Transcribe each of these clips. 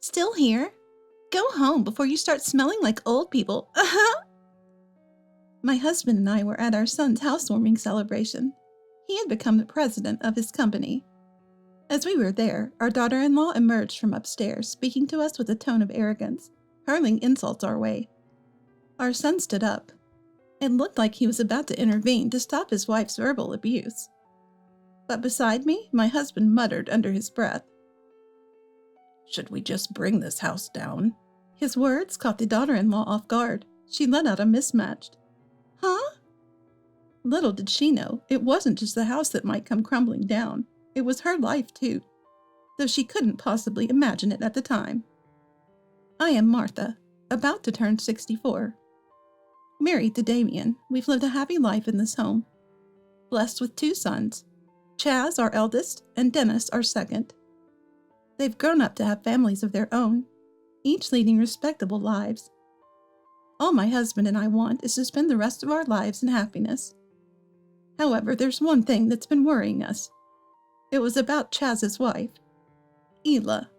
Still here? Go home before you start smelling like old people. My husband and I were at our son's housewarming celebration. He had become the president of his company. As we were there, our daughter-in-law emerged from upstairs, speaking to us with a tone of arrogance, hurling insults our way. Our son stood up. It looked like he was about to intervene to stop his wife's verbal abuse. But beside me, my husband muttered under his breath, "Should we just bring this house down?" His words caught the daughter-in-law off guard. She let out a mismatched, "Huh?" Little did she know, it wasn't just the house that might come crumbling down. It was her life, too, though she couldn't possibly imagine it at the time. I am Martha, about to turn 64. Married to Damien, we've lived a happy life in this home. Blessed with 2 sons, Chaz, our eldest, and Dennis, our second. They've grown up to have families of their own, each leading respectable lives. All my husband and I want is to spend the rest of our lives in happiness. However, there's one thing that's been worrying us. It was about Chaz's wife, Ela.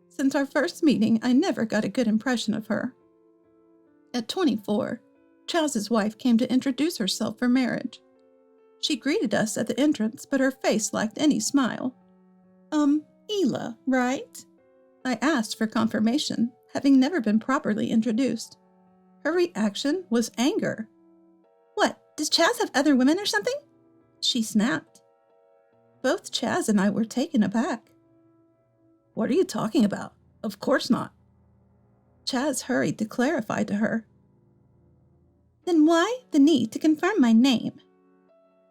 Since our first meeting, I never got a good impression of her. At 24, Chaz's wife came to introduce herself for marriage. She greeted us at the entrance, but her face lacked any smile. Ela, right?" I asked for confirmation, having never been properly introduced. Her reaction was anger. "What, does Chaz have other women or something?" she snapped. Both Chaz and I were taken aback. "What are you talking about? Of course not." Chaz hurried to clarify to her. "Then why the need to confirm my name?"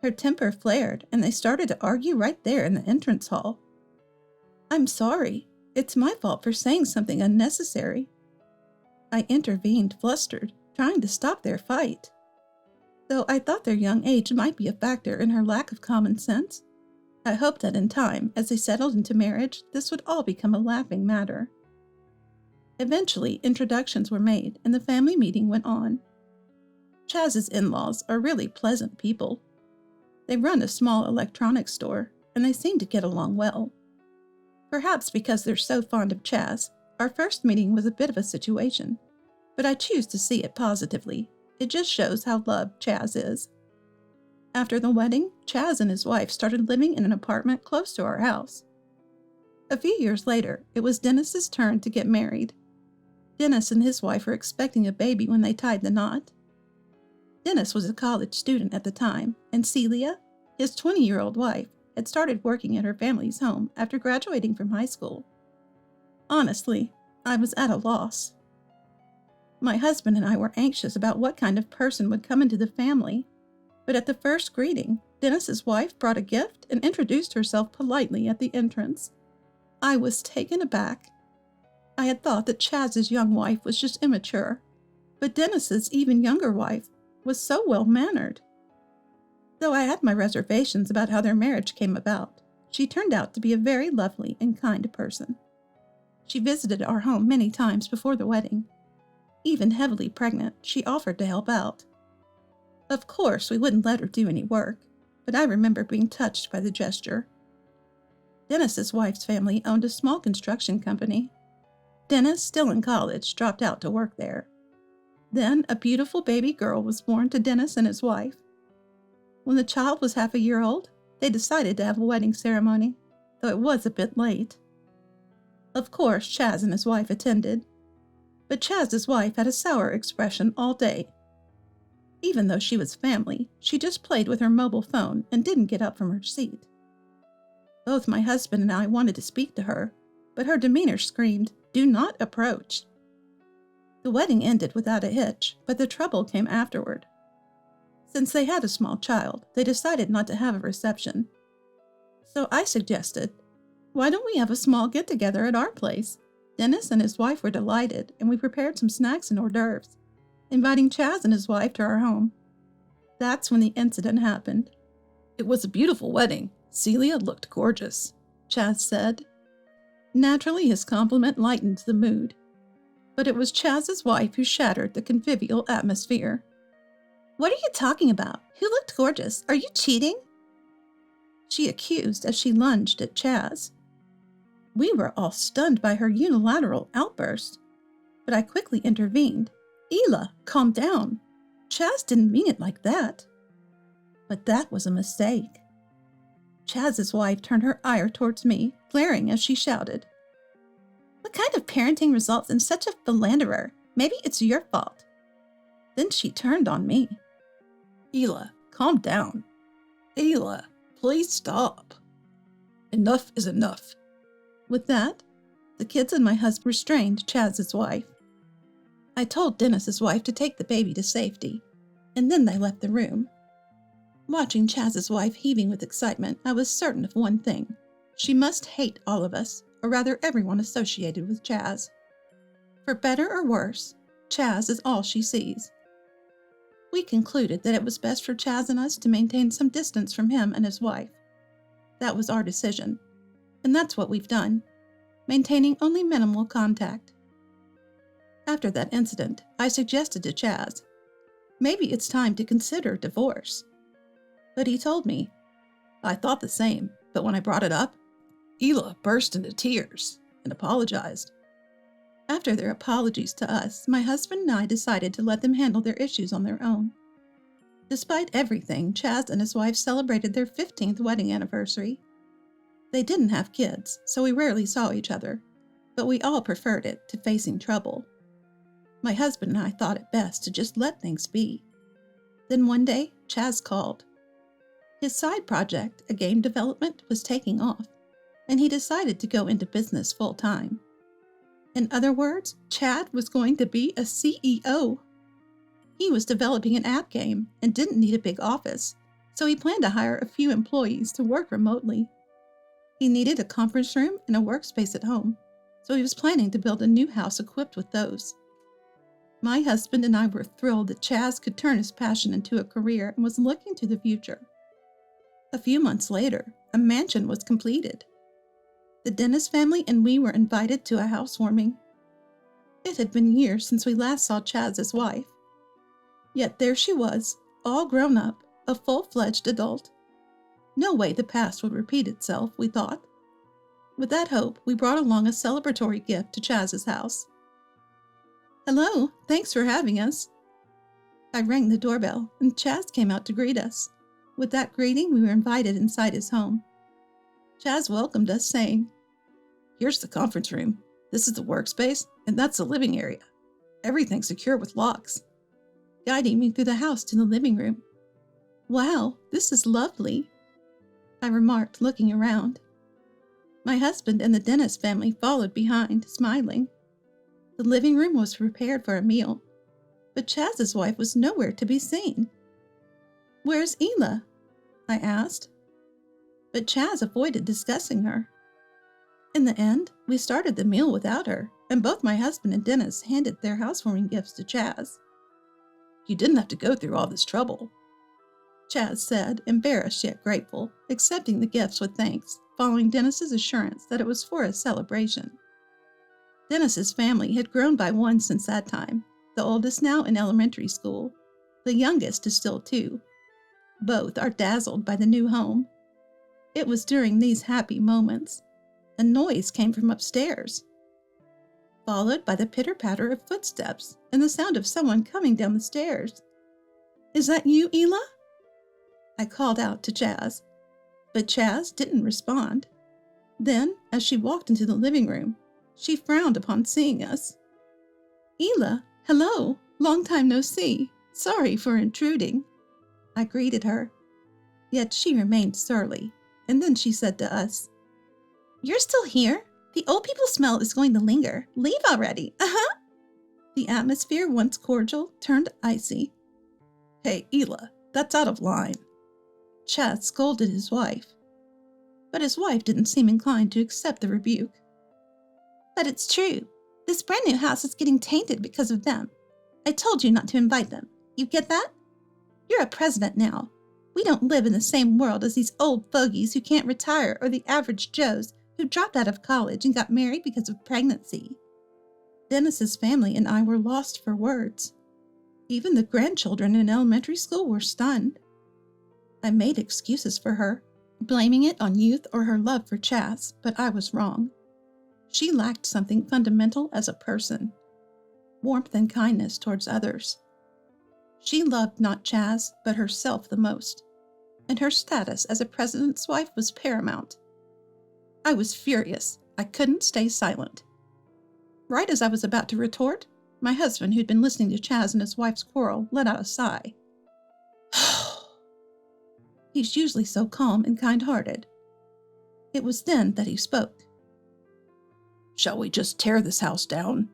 Her temper flared, and they started to argue right there in the entrance hall. "I'm sorry. It's my fault for saying something unnecessary." I intervened, flustered, trying to stop their fight. Though I thought their young age might be a factor in her lack of common sense, I hoped that in time, as they settled into marriage, this would all become a laughing matter. Eventually, introductions were made, and the family meeting went on. Chaz's in-laws are really pleasant people. They run a small electronics store, and they seem to get along well. Perhaps because they're so fond of Chaz, our first meeting was a bit of a situation, but I choose to see it positively. It just shows how loved Chaz is. After the wedding, Chaz and his wife started living in an apartment close to our house. A few years later, it was Dennis's turn to get married. Dennis and his wife were expecting a baby when they tied the knot. Dennis was a college student at the time, and Celia, his 20-year-old wife, had started working at her family's home after graduating from high school. Honestly, I was at a loss. My husband and I were anxious about what kind of person would come into the family, but at the first greeting, Dennis's wife brought a gift and introduced herself politely at the entrance. I was taken aback. I had thought that Chaz's young wife was just immature, but Dennis's even younger wife was so well-mannered. Though I had my reservations about how their marriage came about, she turned out to be a very lovely and kind person. She visited our home many times before the wedding. Even heavily pregnant, she offered to help out. Of course, we wouldn't let her do any work, but I remember being touched by the gesture. Dennis's wife's family owned a small construction company. Dennis, still in college, dropped out to work there. Then a beautiful baby girl was born to Dennis and his wife. When the child was half a year old, they decided to have a wedding ceremony, though it was a bit late. Of course, Chaz and his wife attended, but Chaz's wife had a sour expression all day. Even though she was family, she just played with her mobile phone and didn't get up from her seat. Both my husband and I wanted to speak to her, but her demeanor screamed, "Do not approach." The wedding ended without a hitch, but the trouble came afterward. Since they had a small child, they decided not to have a reception. So I suggested, why don't we have a small get-together at our place? Dennis and his wife were delighted, and we prepared some snacks and hors d'oeuvres, inviting Chaz and his wife to our home. That's when the incident happened. "It was a beautiful wedding. Celia looked gorgeous," Chaz said. Naturally, his compliment lightened the mood. But it was Chaz's wife who shattered the convivial atmosphere. "What are you talking about? Who looked gorgeous? Are you cheating?" she accused as she lunged at Chaz. We were all stunned by her unilateral outburst, but I quickly intervened. Ela, calm down. Chaz didn't mean it like that. But that was a mistake. Chaz's wife turned her ire towards me, glaring as she shouted, "What kind of parenting results in such a philanderer? Maybe it's your fault." Then she turned on me. "Ela, calm down. Ela, please stop. Enough is enough." With that, the kids and my husband restrained Chaz's wife. I told Dennis's wife to take the baby to safety, and then they left the room. Watching Chaz's wife heaving with excitement, I was certain of one thing. She must hate all of us, or rather everyone associated with Chaz. For better or worse, Chaz is all she sees. We concluded that it was best for Chaz and us to maintain some distance from him and his wife. That was our decision, and that's what we've done, maintaining only minimal contact. After that incident, I suggested to Chaz, maybe it's time to consider divorce. But he told me, "I thought the same, but when I brought it up, Ela burst into tears and apologized." After their apologies to us, my husband and I decided to let them handle their issues on their own. Despite everything, Chaz and his wife celebrated their 15th wedding anniversary. They didn't have kids, so we rarely saw each other, but we all preferred it to facing trouble. My husband and I thought it best to just let things be. Then one day, Chaz called. His side project, a game development, was taking off, and he decided to go into business full-time. In other words, Chad was going to be a CEO. He was developing an app game and didn't need a big office, so he planned to hire a few employees to work remotely. He needed a conference room and a workspace at home, so he was planning to build a new house equipped with those. My husband and I were thrilled that Chaz could turn his passion into a career and was looking to the future. A few months later, a mansion was completed. The Dennis family and we were invited to a housewarming. It had been years since we last saw Chaz's wife. Yet there she was, all grown up, a full-fledged adult. No way the past would repeat itself, we thought. With that hope, we brought along a celebratory gift to Chaz's house. "Hello, thanks for having us." I rang the doorbell, and Chaz came out to greet us. With that greeting, we were invited inside his home. Chaz welcomed us, saying, "Here's the conference room. This is the workspace, and that's the living area. Everything's secure with locks," guiding me through the house to the living room. "Wow, this is lovely," I remarked, looking around. My husband and the Dennis family followed behind, smiling. The living room was prepared for a meal, but Chaz's wife was nowhere to be seen. "Where's Ela?" I asked. But Chaz avoided discussing her. In the end, we started the meal without her, and both my husband and Dennis handed their housewarming gifts to Chaz. "You didn't have to go through all this trouble," Chaz said, embarrassed yet grateful, accepting the gifts with thanks, following Dennis's assurance that it was for a celebration. Dennis's family had grown by one since that time, the oldest now in elementary school. The youngest is still 2. Both are dazzled by the new home. It was during these happy moments. A noise came from upstairs, followed by the pitter-patter of footsteps and the sound of someone coming down the stairs. "Is that you, Ela?" I called out to Chaz, but Chaz didn't respond. Then, as she walked into the living room, she frowned upon seeing us. "Ela, hello, long time no see. Sorry for intruding," I greeted her. Yet she remained surly, and then she said to us, "You're still here? The old people smell is going to linger. Leave already. The atmosphere, once cordial, turned icy. "Hey, Ela, that's out of line," Chaz scolded his wife. But his wife didn't seem inclined to accept the rebuke. "But it's true. This brand new house is getting tainted because of them. I told you not to invite them. You get that? You're a president now. We don't live in the same world as these old fogies who can't retire or the average Joes who dropped out of college and got married because of pregnancy." Dennis's family and I were lost for words. Even the grandchildren in elementary school were stunned. I made excuses for her, blaming it on youth or her love for Chaz, but I was wrong. She lacked something fundamental as a person: warmth and kindness towards others. She loved not Chaz, but herself the most, and her status as a president's wife was paramount. I was furious. I couldn't stay silent. Right as I was about to retort, my husband, who'd been listening to Chaz and his wife's quarrel, let out a sigh. He's usually so calm and kind-hearted. It was then that he spoke. "Shall we just tear this house down?"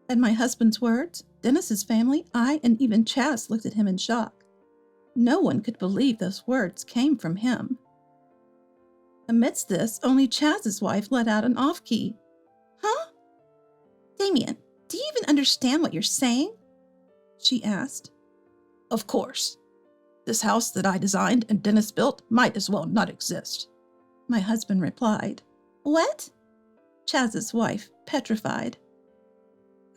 At my husband's words, Dennis's family, I, and even Chaz looked at him in shock. No one could believe those words came from him. Amidst this, only Chaz's wife let out an off-key. "Huh? Damien, do you even understand what you're saying?" she asked. "Of course. This house that I designed and Dennis built might as well not exist," my husband replied. "What?" Chaz's wife, petrified.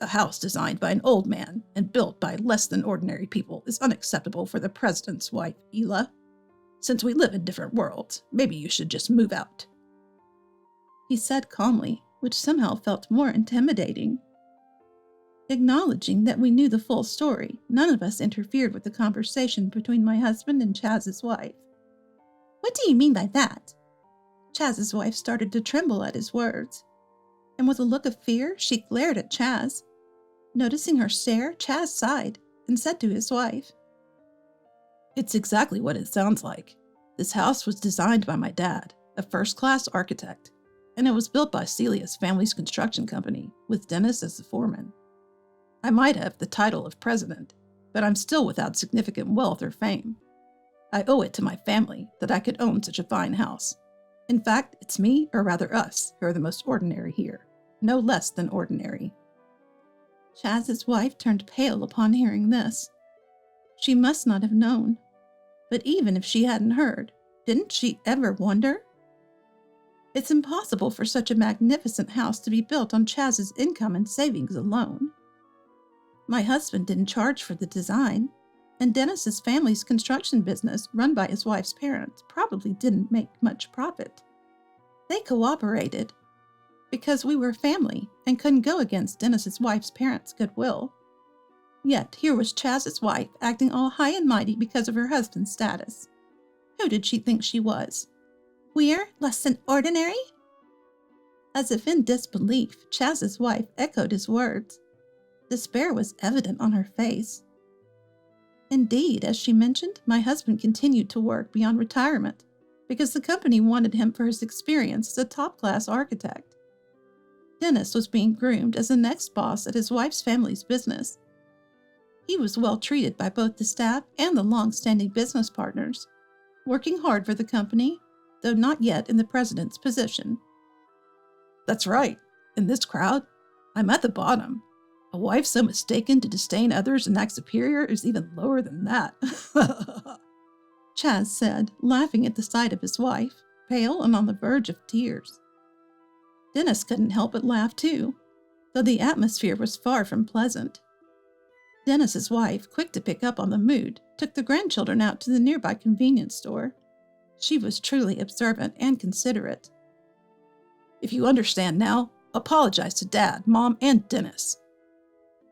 "A house designed by an old man and built by less than ordinary people is unacceptable for the president's wife, Ela. Since we live in different worlds, maybe you should just move out," he said calmly, which somehow felt more intimidating. Acknowledging that we knew the full story, none of us interfered with the conversation between my husband and Chaz's wife. "What do you mean by that?" Chaz's wife started to tremble at his words, and with a look of fear, she glared at Chaz. Noticing her stare, Chaz sighed and said to his wife, "It's exactly what it sounds like. This house was designed by my dad, a first-class architect, and it was built by Celia's family's construction company, with Dennis as the foreman. I might have the title of president, but I'm still without significant wealth or fame. I owe it to my family that I could own such a fine house. In fact, it's me, or rather us, who are the most ordinary here. No less than ordinary." Chaz's wife turned pale upon hearing this. She must not have known. But even if she hadn't heard, didn't she ever wonder? It's impossible for such a magnificent house to be built on Chaz's income and savings alone. My husband didn't charge for the design, and Dennis's family's construction business, run by his wife's parents, probably didn't make much profit. They cooperated, because we were family and couldn't go against Dennis's wife's parents' goodwill. Yet here was Chaz's wife acting all high and mighty because of her husband's status. Who did she think she was? We're less than ordinary? As if in disbelief, Chaz's wife echoed his words. Despair was evident on her face. Indeed, as she mentioned, my husband continued to work beyond retirement because the company wanted him for his experience as a top-class architect. Dennis was being groomed as the next boss at his wife's family's business. He was well treated by both the staff and the long-standing business partners, working hard for the company, though not yet in the president's position. "That's right. In this crowd, I'm at the bottom. A wife so mistaken to disdain others and act superior is even lower than that," Chaz said, laughing at the sight of his wife, pale and on the verge of tears. Dennis couldn't help but laugh too, though the atmosphere was far from pleasant. Dennis's wife, quick to pick up on the mood, took the grandchildren out to the nearby convenience store. She was truly observant and considerate. "If you understand now, apologize to Dad, Mom, and Dennis."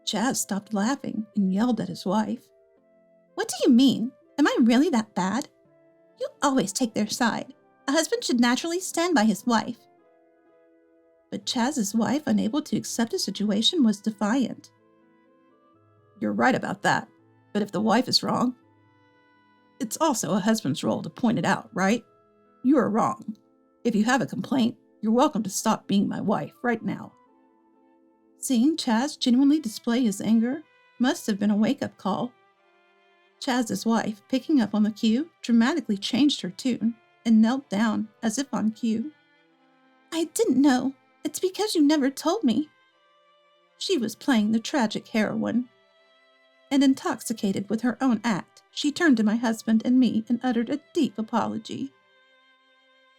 Chaz stopped laughing and yelled at his wife. "What do you mean? Am I really that bad? You always take their side. A husband should naturally stand by his wife." But Chaz's wife, unable to accept the situation, was defiant. "You're right about that, but if the wife is wrong, it's also a husband's role to point it out, right? You are wrong. If you have a complaint, you're welcome to stop being my wife right now." Seeing Chaz genuinely display his anger must have been a wake-up call. Chaz's wife, picking up on the cue, dramatically changed her tune and knelt down as if on cue. "I didn't know. It's because you never told me." She was playing the tragic heroine. And intoxicated with her own act, she turned to my husband and me and uttered a deep apology.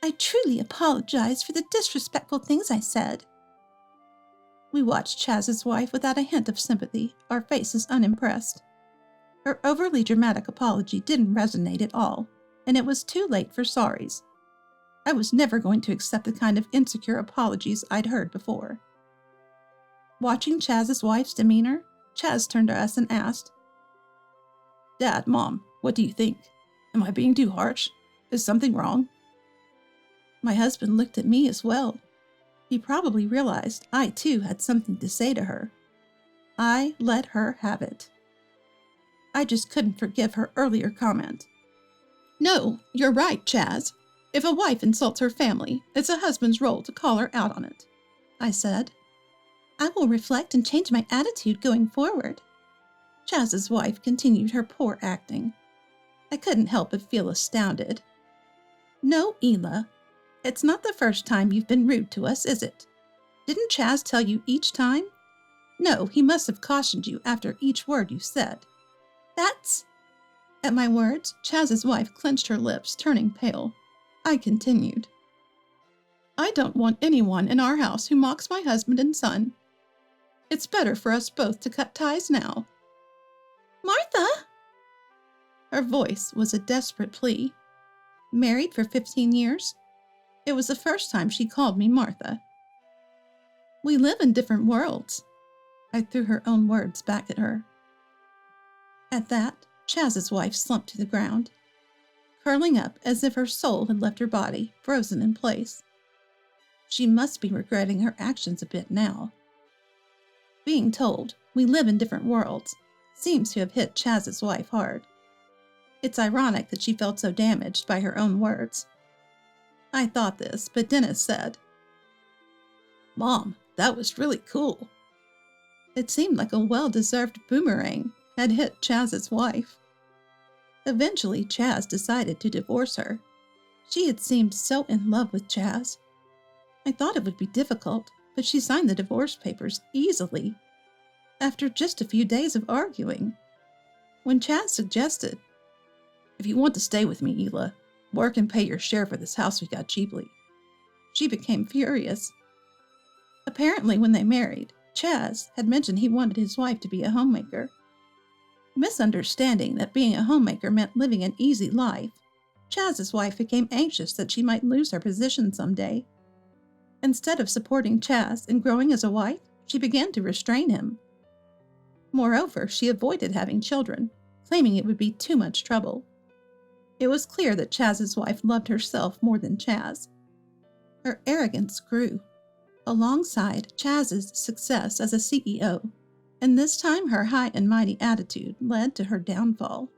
"I truly apologize for the disrespectful things I said." We watched Chaz's wife without a hint of sympathy, our faces unimpressed. Her overly dramatic apology didn't resonate at all, and it was too late for sorries. I was never going to accept the kind of insecure apologies I'd heard before. Watching Chaz's wife's demeanor, Chaz turned to us and asked, "Dad, Mom, what do you think? Am I being too harsh? Is something wrong?" My husband looked at me as well. He probably realized I too had something to say to her. I let her have it. I just couldn't forgive her earlier comment. "No, you're right, Chaz. If a wife insults her family, it's a husband's role to call her out on it," I said. "I will reflect and change my attitude going forward." Chaz's wife continued her poor acting. I couldn't help but feel astounded. "No, Ela, it's not the first time you've been rude to us, is it? Didn't Chaz tell you each time? No, he must have cautioned you after each word you said." "That's—" At my words, Chaz's wife clenched her lips, turning pale. I continued. "I don't want anyone in our house who mocks my husband and son. It's better for us both to cut ties now." "Martha!" Her voice was a desperate plea. Married for 15 years, it was the first time she called me Martha. "We live in different worlds." I threw her own words back at her. At that, Chaz's wife slumped to the ground, curling up as if her soul had left her body, frozen in place. She must be regretting her actions a bit now. Being told we live in different worlds seems to have hit Chaz's wife hard. It's ironic that she felt so damaged by her own words. I thought this, but Dennis said, "Mom, that was really cool." It seemed like a well-deserved boomerang had hit Chaz's wife. Eventually, Chaz decided to divorce her. She had seemed so in love with Chaz. I thought it would be difficult, but she signed the divorce papers easily, after just a few days of arguing. When Chaz suggested, "If you want to stay with me, Ela, work and pay your share for this house we got cheaply," she became furious. Apparently, when they married, Chaz had mentioned he wanted his wife to be a homemaker. Misunderstanding that being a homemaker meant living an easy life, Chaz's wife became anxious that she might lose her position someday. Instead of supporting Chaz and growing as a wife, she began to restrain him. Moreover, she avoided having children, claiming it would be too much trouble. It was clear that Chaz's wife loved herself more than Chaz. Her arrogance grew, alongside Chaz's success as a CEO, and this time her high and mighty attitude led to her downfall.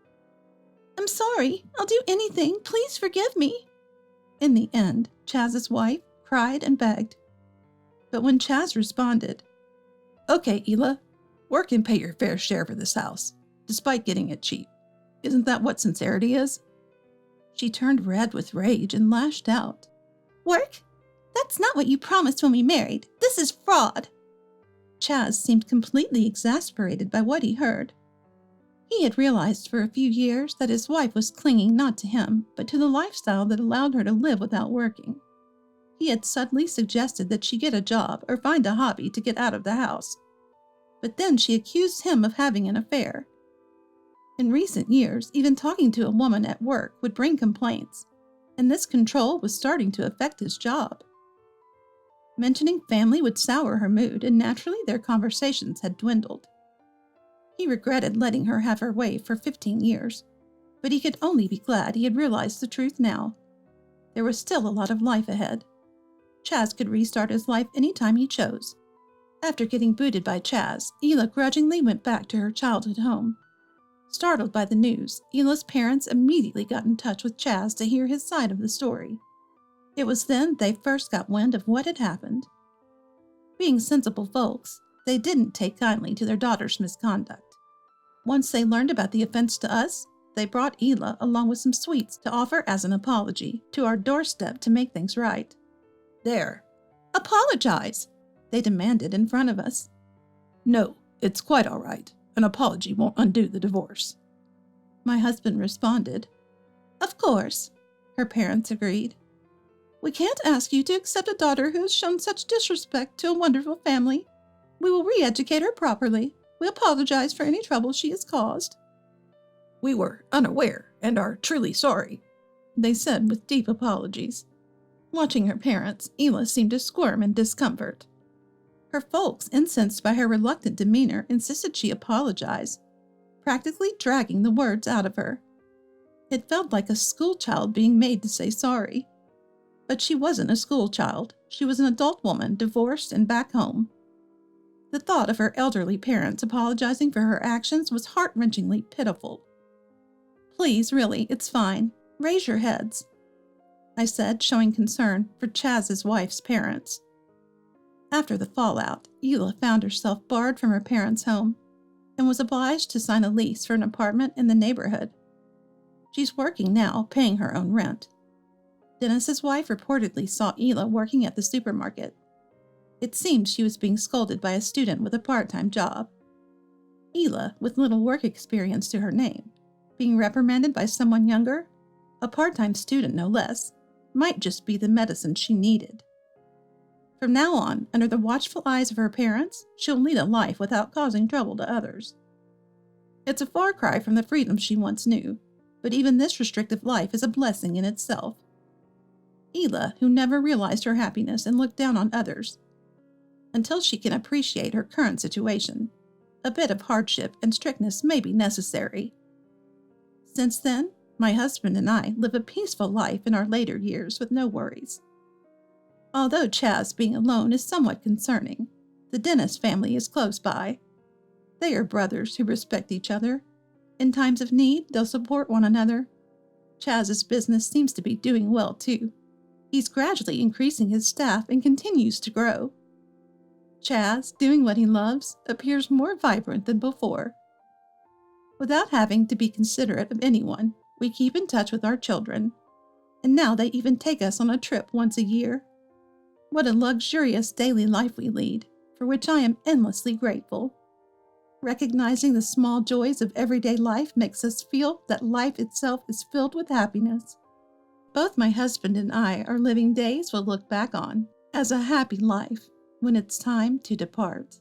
"I'm sorry. I'll do anything. Please forgive me." In the end, Chaz's wife cried and begged. But when Chaz responded, "Okay, Ela, work and pay your fair share for this house, despite getting it cheap. Isn't that what sincerity is?" she turned red with rage and lashed out. "Work? That's not what you promised when we married. This is fraud." Chaz seemed completely exasperated by what he heard. He had realized for a few years that his wife was clinging not to him, but to the lifestyle that allowed her to live without working. He had subtly suggested that she get a job or find a hobby to get out of the house. But then she accused him of having an affair. In recent years, even talking to a woman at work would bring complaints, and this control was starting to affect his job. Mentioning family would sour her mood, and naturally their conversations had dwindled. He regretted letting her have her way for 15 years, but he could only be glad he had realized the truth now. There was still a lot of life ahead. Chaz could restart his life anytime he chose. After getting booted by Chaz, Ela grudgingly went back to her childhood home. Startled by the news, Ela's parents immediately got in touch with Chaz to hear his side of the story. It was then they first got wind of what had happened. Being sensible folks, they didn't take kindly to their daughter's misconduct. Once they learned about the offense to us, they brought Ela along with some sweets to offer as an apology to our doorstep to make things right. "There, apologize," they demanded in front of us. "No, it's quite all right. An apology won't undo the divorce," my husband responded. "Of course," her parents agreed. "We can't ask you to accept a daughter who has shown such disrespect to a wonderful family. We will re-educate her properly. We apologize for any trouble she has caused." "We were unaware and are truly sorry," they said with deep apologies. Watching her parents, Ela seemed to squirm in discomfort. Her folks, incensed by her reluctant demeanor, insisted she apologize, practically dragging the words out of her. It felt like a schoolchild being made to say sorry. But she wasn't a schoolchild. She was an adult woman, divorced and back home. The thought of her elderly parents apologizing for her actions was heart-wrenchingly pitiful. "Please, really, it's fine. Raise your heads," I said, showing concern for Chaz's wife's parents. After the fallout, Ela found herself barred from her parents' home and was obliged to sign a lease for an apartment in the neighborhood. She's working now, paying her own rent. Dennis's wife reportedly saw Ela working at the supermarket. It seemed she was being scolded by a student with a part-time job. Ela, with little work experience to her name, being reprimanded by someone younger, a part-time student no less, might just be the medicine she needed. From now on, under the watchful eyes of her parents, she'll lead a life without causing trouble to others. It's a far cry from the freedom she once knew, but even this restrictive life is a blessing in itself. Ela, who never realized her happiness and looked down on others, until she can appreciate her current situation, a bit of hardship and strictness may be necessary. Since then, my husband and I live a peaceful life in our later years with no worries. Although Chaz being alone is somewhat concerning, the Dennis family is close by. They are brothers who respect each other. In times of need, they'll support one another. Chaz's business seems to be doing well, too. He's gradually increasing his staff and continues to grow. Chaz, doing what he loves, appears more vibrant than before. Without having to be considerate of anyone, we keep in touch with our children, and now they even take us on a trip once a year. What a luxurious daily life we lead, for which I am endlessly grateful. Recognizing the small joys of everyday life makes us feel that life itself is filled with happiness. Both my husband and I are living days we'll look back on as a happy life when it's time to depart.